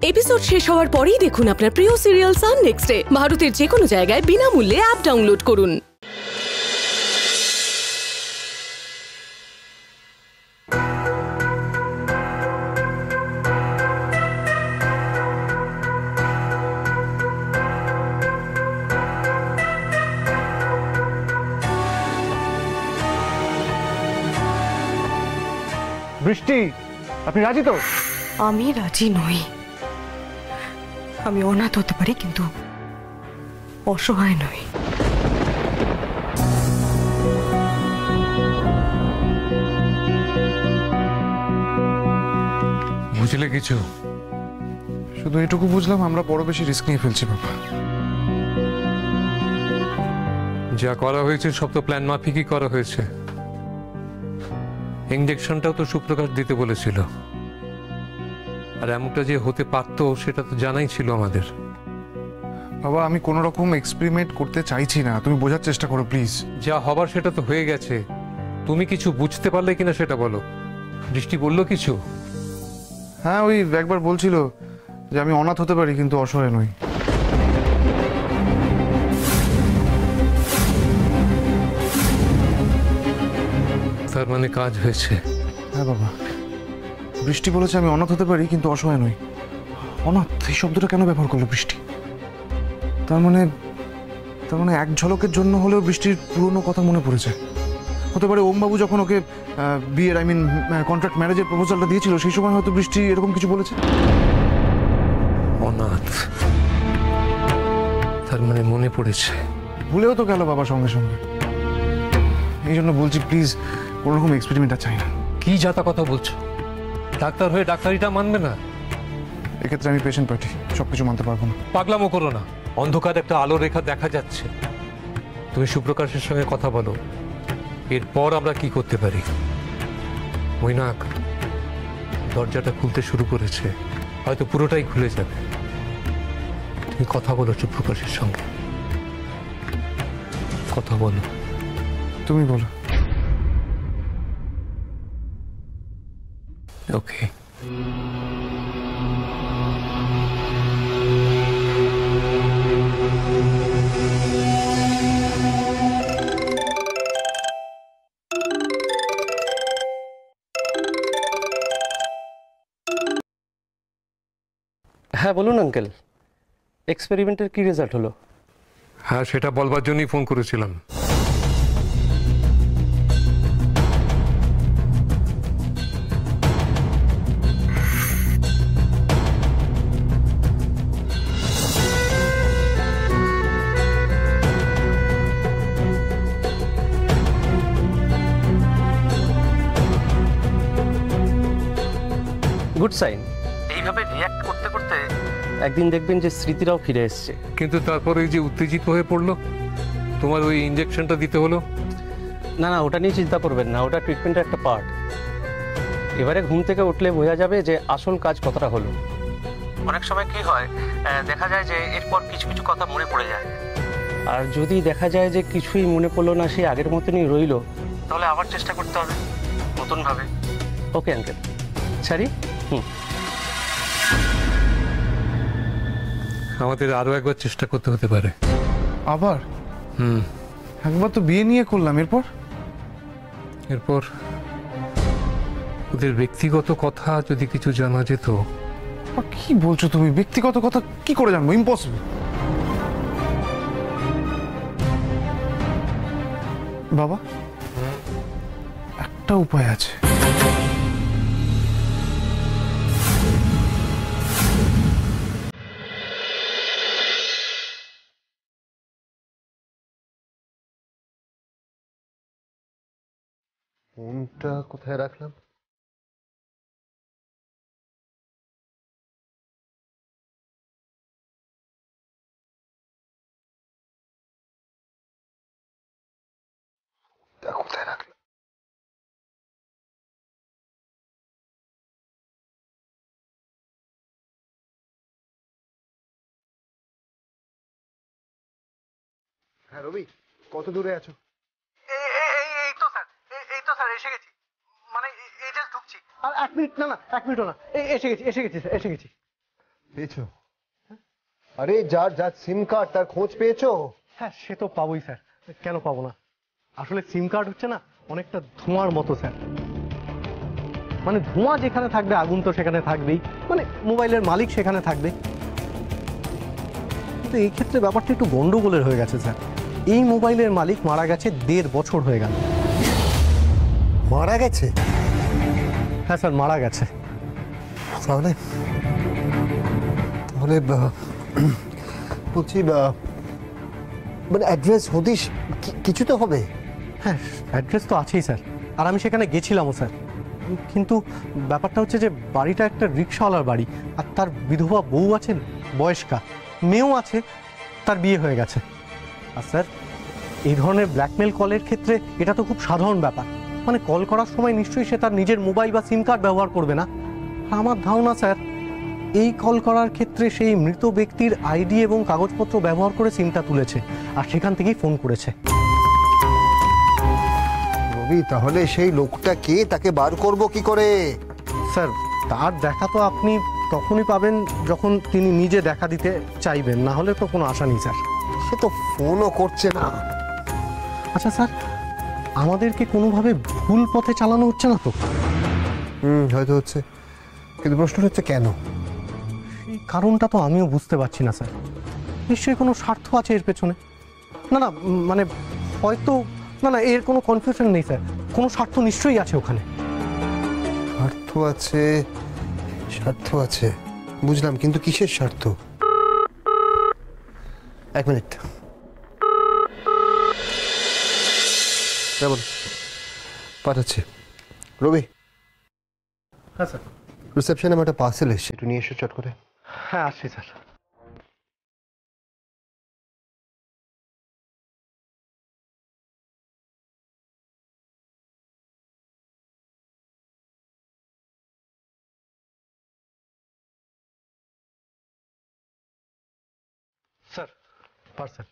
Episode শেষ হওয়ার পরেই দেখুন আপনার প্রিয় সিরিয়াল সান নেক্সটে ভারতের যে কোনো জায়গায় বিনামূল্যে অ্যাপ ডাউনলোড করুন। বৃষ্টি, আপনি রাজি তো? আমি রাজি নই। আমি অনাথ হতে পারি কিন্তু অসহায় নই। বুঝলে কিছু? শুধু এটুকু বুঝলাম আমরা বড় বেশি রিস্ক নিয়ে ফেলছি বাবা। যা করা হয়েছে সব তো প্ল্যান মাফিকই করা হয়েছে। ইঞ্জেকশনটাও তো সুপ্রকাশ দিতে বলেছিল, আর এমনটা যে হতে পারতো সেটা তো জানাই ছিল আমাদের। বাবা, আমি কোনো রকম এক্সপেরিমেন্ট করতে চাইছি না, তুমি বোঝার চেষ্টা করো প্লিজ। যা হবার সেটা তো হয়ে গেছে, তুমি কিছু বুঝতে পারলে কিনা সেটা বলো। দৃষ্টি বললো কিছু? হ্যাঁ, ওই একবার বলছিল যে আমি অনাথ হতে পারি কিন্তু অসহায় নই। তার মানে কাজ হয়েছে? হ্যাঁ বাবা, বৃষ্টি বলেছে আমি অনাথ হতে পারি কিন্তু অসহায় নই। অনাথ এই শব্দটা কেন ব্যবহার করলো বৃষ্টি? তার মানে এক ঝলকের জন্য হলেও বৃষ্টির পুরনো কথা মনে পড়েছে। হতে পারে ওমবাবু যখন ওকে বিয়ের কন্ট্রাক্ট ম্যারেজের প্রপোজালটা দিয়েছিল সেই সময় হয়তো বৃষ্টি এরকম কিছু বলেছে। অনাথ, তার মানে মনে পড়েছে। ভুলেও তো গেল বাবা সঙ্গে সঙ্গে। এই জন্য বলছি প্লিজ কোনো রকম এক্সপেরিমেন্ট আর চাই না। কি যাতা কথা বলছো? ডাক্তার হয়ে ডাক্তারিটা মানবে না? এক্ষেত্রে আমি পেশেন্ট পার্টি, সবকিছু মানতে পারবো না। পাগলামো করো না, অন্ধকার একটা আলো রেখা দেখা যাচ্ছে। তুমি সুপ্রকাশের সঙ্গে কথা বলো, এরপর আমরা কি করতে পারি। মৈনাক, দরজাটা খুলতে শুরু করেছে, হয়তো পুরোটাই খুলে যাবে। তুমি কথা বলো সুপ্রকাশের সঙ্গে, কথা বলো। তুমি বলো। ওকে। হ্যাঁ বলুন আঙ্কেল, এক্সপেরিমেন্টের কি রেজাল্ট হলো? হ্যাঁ, সেটা বলবার জন্যই ফোন করেছিলাম। Good sign. এইভাবে রিয়্যাক্ট করতে করতে একদিন দেখবেন যে স্মৃতিরাও ফিরে এসছে। কিন্তু তারপরে এই যে উত্তেজিত হয়ে পড়লো, তোমার ওই ইঞ্জেকশনটা দিতে হলো। না না, ওটা নিয়ে চিন্তা করবেন না, ওটা ট্রিটমেন্টের একটা পার্ট। এবারে ঘুম থেকে উঠলে বোঝা যাবে যে আসল কাজ কতটা হলো। অনেক সময় কি হয়, দেখা যায় যে এরপর কিছু কিছু কথা মনে পড়ে যায়, আর যদি দেখা যায় যে কিছুই মনে পড়লো না, সেই আগের মতনই রইলো, তাহলে আবার চেষ্টা করতে হবে নতুনভাবে। ওকে আঙ্কেল, সারি। আমাদের আরো একবার চেষ্টা করতে হতে পারে। আবার? একবার তো বিয়ে নিয়ে করলাম, এরপর ওদের ব্যক্তিগত কথা যদি কিছু জানা যেত। কি বলছো তুমি? ব্যক্তিগত কথা কি করে জানবো? ইম্পসিবল। বাবা, একটা উপায় আছে। ফোনটা কোথায় রাখলাম? কোথায় রাখলাম? হ্যাঁ রবি, কত দূরে আছো? এই তো স্যার এসে গেছি, মানে এই জাস্ট ঢুকছি। আর 1 মিনিট, না 1 মিনিটও না, এসে গেছি স্যার, এসে গেছি। পেয়েছো? আরে যার যার সিম কার্ড তার খোঁজ পেয়েছো? হ্যাঁ, সে তো পাবোই স্যার, কেন পাবো না? আসলে সিম কার্ড হচ্ছে না অনেকটা ধোঁয়ার মতো স্যার, মানে ধোঁয়া যেখানে থাকবে আগুন তো সেখানে থাকবেই, মানে মোবাইলের মালিক সেখানে থাকবে। কিন্তু এই ক্ষেত্রে ব্যাপারটা একটু গন্ডগোলের হয়ে গেছে স্যার। এই মোবাইলের মালিক মারা গেছে 1.5 বছর হয়ে গেল। মারা গেছে? হ্যাঁ স্যার, মারা গেছে। তাহলে তাহলে বলছি মানে অ্যাড্রেস হদিশ কিছু তো হবে? হ্যাঁ, অ্যাড্রেস তো আছেই স্যার, আর আমি সেখানে গেছিলামও স্যার। কিন্তু ব্যাপারটা হচ্ছে যে বাড়িটা একটা রিক্সাওয়ালার বাড়ি, আর তার বিধবা বউ আছেন বয়স্কা, মেয়েও আছে, তার বিয়ে হয়ে গেছে। আর স্যার, এই ধরনের ব্ল্যাকমেল কলের ক্ষেত্রে এটা তো খুব সাধারণ ব্যাপার, মানে কল করার সময় নিশ্চয়ই সে তার নিজের মোবাইল বা সিম কার্ড ব্যবহার করবে না। আর আমার ধারণা স্যার, এই কল করার ক্ষেত্রে সেই মৃত ব্যক্তির আইডি এবং কাগজপত্র ব্যবহার করে সিমটা তুলেছে আর সেখান থেকেই ফোন করেছে। রবি, তাহলে সেই লোকটা কে? তাকে বার করব কি করে? স্যার, তার দেখা তো আপনি তখনই পাবেন যখন তিনি নিজে দেখা দিতে চাইবেন, না হলে তো কোনো আশা নেই স্যার। সে তো ফোনও করছে না। আচ্ছা স্যার, আমাদেরকে কোনোভাবে ভুল পথে চালানো হচ্ছে না তো? হয়তো হচ্ছে, কিন্তু প্রশ্নটা হচ্ছে কেন? এই কারণটা তো আমিও বুঝতে পারছি না স্যার। নিশ্চয়ই কোনো স্বার্থ আছে এর পেছনে। না না, মানে হয়তো, না না, এর কোনো কনফিউশন নেই স্যার, কোনো স্বার্থ নিশ্চয়ই আছে ওখানে। স্বার্থ আছে, স্বার্থ আছে, বুঝলাম, কিন্তু কিসের স্বার্থ? এক মিনিট। কেমন পাঠাচ্ছি। রবি, হ্যাঁ স্যার। রিসেপশনে আমার একটা পার্সেল এসছে, একটু নিয়ে এসো চট করে। হ্যাঁ, আসছি স্যার। Sir, parcel.